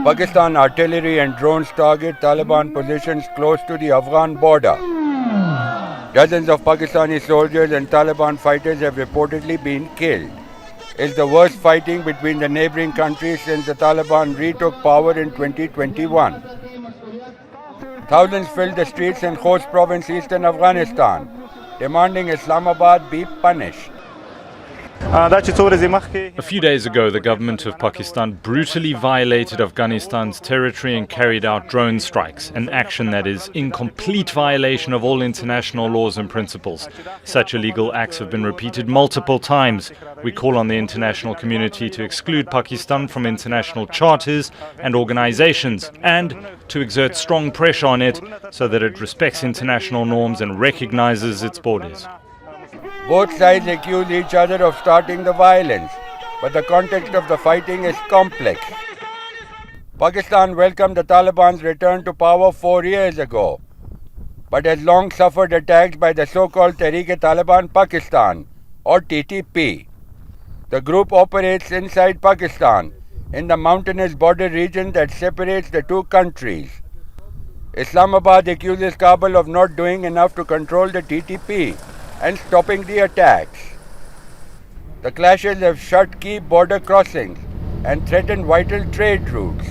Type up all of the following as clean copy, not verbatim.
Pakistan artillery and drones target Taliban positions close to the Afghan border. Dozens of Pakistani soldiers and Taliban fighters have reportedly been killed. It's the worst fighting between the neighboring countries since the Taliban retook power in 2021. Thousands filled the streets in Khost province, eastern Afghanistan, demanding Islamabad be punished. A few days ago, the government of Pakistan brutally violated Afghanistan's territory and carried out drone strikes, an action that is in complete violation of all international laws and principles. Such illegal acts have been repeated multiple times. We call on the international community to exclude Pakistan from international charters and organizations and to exert strong pressure on it so that it respects international norms and recognizes its borders. Both sides accuse each other of starting the violence, but the context of the fighting is complex. Pakistan welcomed the Taliban's return to power 4 years ago, but has long suffered attacks by the so-called Tehreek-e-Taliban Pakistan, or TTP. The group operates inside Pakistan, in the mountainous border region that separates the two countries. Islamabad accuses Kabul of not doing enough to control the TTP and stopping the attacks. The clashes have shut key border crossings and threatened vital trade routes.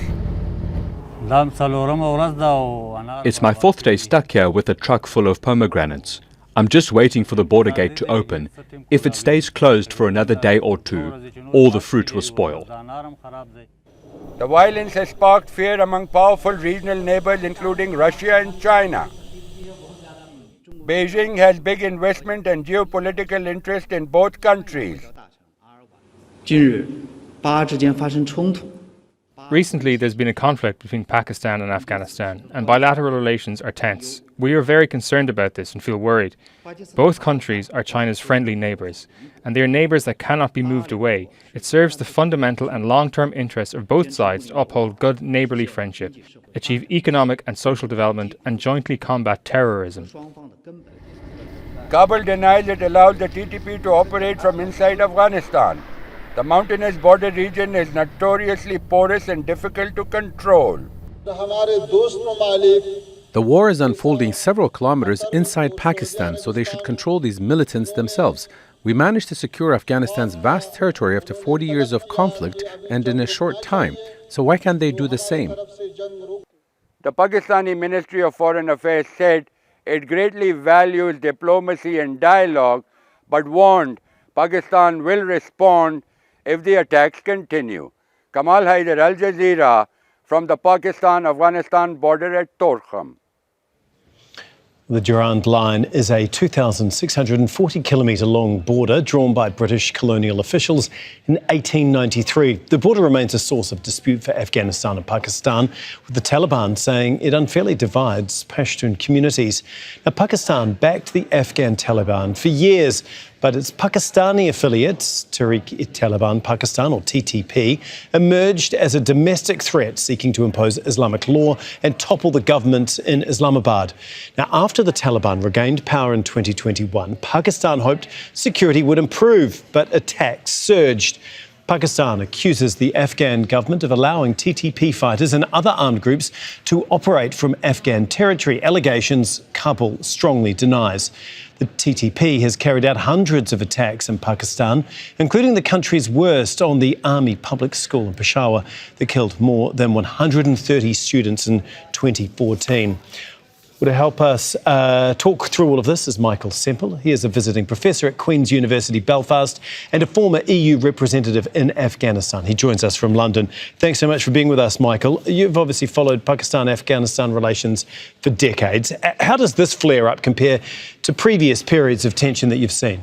It's my fourth day stuck here with a truck full of pomegranates. I'm just waiting for the border gate to open. If it stays closed for another day or two, all the fruit will spoil. The violence has sparked fear among powerful regional neighbors including Russia and China. Beijing has big investment and geopolitical interest in both countries. Recently, there's been a conflict between Pakistan and Afghanistan, and bilateral relations are tense. We are very concerned about this and feel worried. Both countries are China's friendly neighbours, and they are neighbours that cannot be moved away. It serves the fundamental and long-term interests of both sides to uphold good neighbourly friendship, achieve economic and social development, and jointly combat terrorism. Kabul denies it allows the TTP to operate from inside Afghanistan. The mountainous border region is notoriously porous and difficult to control. The war is unfolding several kilometers inside Pakistan, so they should control these militants themselves. We managed to secure Afghanistan's vast territory after 40 years of conflict and in a short time. So why can't they do the same? The Pakistani Ministry of Foreign Affairs said it greatly values diplomacy and dialogue, but warned Pakistan will respond if the attacks continue. Kamal, Hyder, Al Jazeera, from the Pakistan-Afghanistan border at Torkham. The Durand Line is a 2,640-kilometre long border drawn by British colonial officials in 1893. The border remains a source of dispute for Afghanistan and Pakistan, with the Taliban saying it unfairly divides Pashtun communities. Now, Pakistan backed the Afghan Taliban for years, but its Pakistani affiliate, Tehreek-e-Taliban Pakistan, or TTP, emerged as a domestic threat seeking to impose Islamic law and topple the government in Islamabad. Now, after the Taliban regained power in 2021, Pakistan hoped security would improve, but attacks surged. Pakistan accuses the Afghan government of allowing TTP fighters and other armed groups to operate from Afghan territory, allegations Kabul strongly denies. The TTP has carried out hundreds of attacks in Pakistan, including the country's worst on the Army Public School in Peshawar that killed more than 130 students in 2014. To help us talk through all of this is Michael Semple. He is a visiting professor at Queen's University Belfast and a former EU representative in Afghanistan. He joins us from London. Thanks so much for being with us, Michael. You've obviously followed Pakistan-Afghanistan relations for decades. How does this flare-up compare to previous periods of tension that you've seen?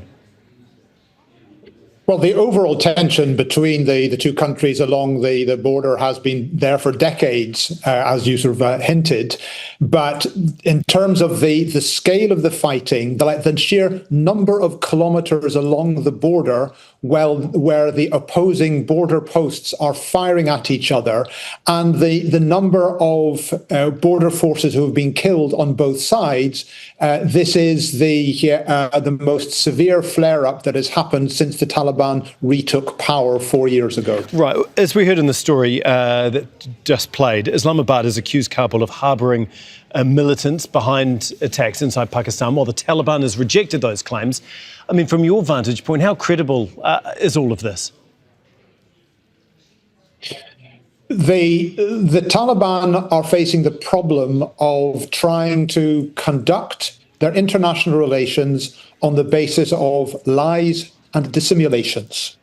Well, the overall tension between the two countries along the border has been there for decades, as you sort of hinted. But in terms of the scale of the fighting, the sheer number of kilometres along the border where the opposing border posts are firing at each other, and the number of border forces who have been killed on both sides, this is the most severe flare-up that has happened since the Taliban retook power 4 years ago. Right. As we heard in the story that just played, Islamabad has accused Kabul of harbouring militants behind attacks inside Pakistan, while the Taliban has rejected those claims. I mean, from your vantage point, how credible is all of this? The Taliban are facing the problem of trying to conduct their international relations on the basis of lies and dissimulations.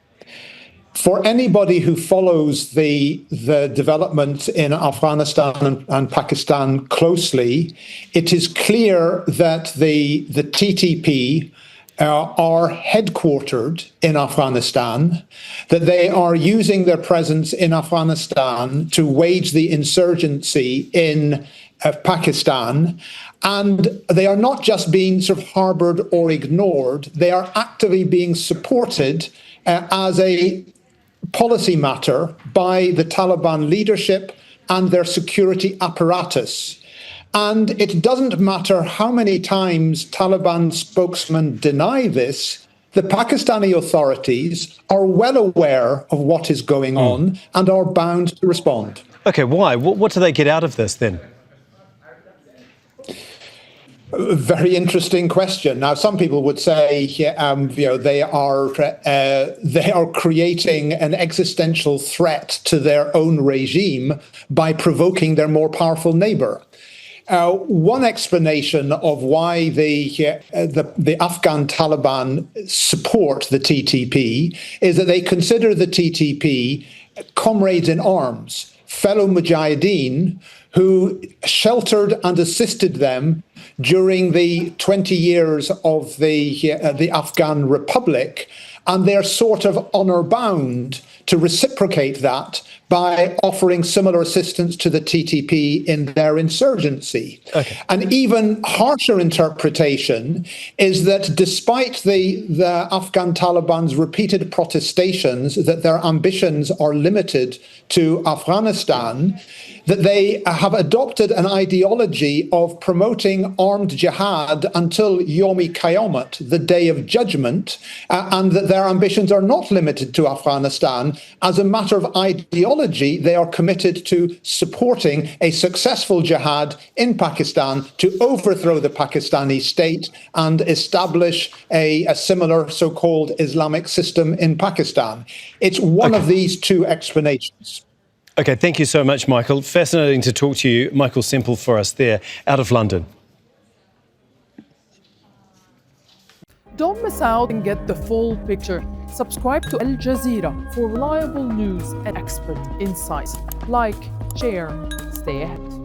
For anybody who follows the developments in Afghanistan and Pakistan closely, it is clear that the TTP are headquartered in Afghanistan, that they are using their presence in Afghanistan to wage the insurgency in Pakistan. And they are not just being sort of harboured or ignored, they are actively being supported as a policy matter by the Taliban leadership and their security apparatus. And it doesn't matter how many times Taliban spokesmen deny this, the Pakistani authorities are well aware of what is going on and are bound to respond. OK, why? What do they get out of this then? Very interesting question. Now, some people would say, they are creating an existential threat to their own regime by provoking their more powerful neighbour. One explanation of why the Afghan Taliban support the TTP is that they consider the TTP comrades in arms, fellow mujahideen who sheltered and assisted them during the 20 years of the Afghan Republic, and they're sort of honour-bound to reciprocate that by offering similar assistance to the TTP in their insurgency. Okay. An even harsher interpretation is that despite the Afghan Taliban's repeated protestations that their ambitions are limited to Afghanistan, that they have adopted an ideology of promoting armed jihad until Yomi Qayamat, the Day of Judgment, and that their ambitions are not limited to Afghanistan. As a matter of ideology, they are committed to supporting a successful jihad in Pakistan to overthrow the Pakistani state and establish a similar so-called Islamic system in Pakistan. It's one of these two explanations. OK, thank you so much, Michael. Fascinating to talk to you. Michael Semple for us there, out of London. Don't miss out and get the full picture. Subscribe to Al Jazeera for reliable news and expert insights. Like, share, stay ahead.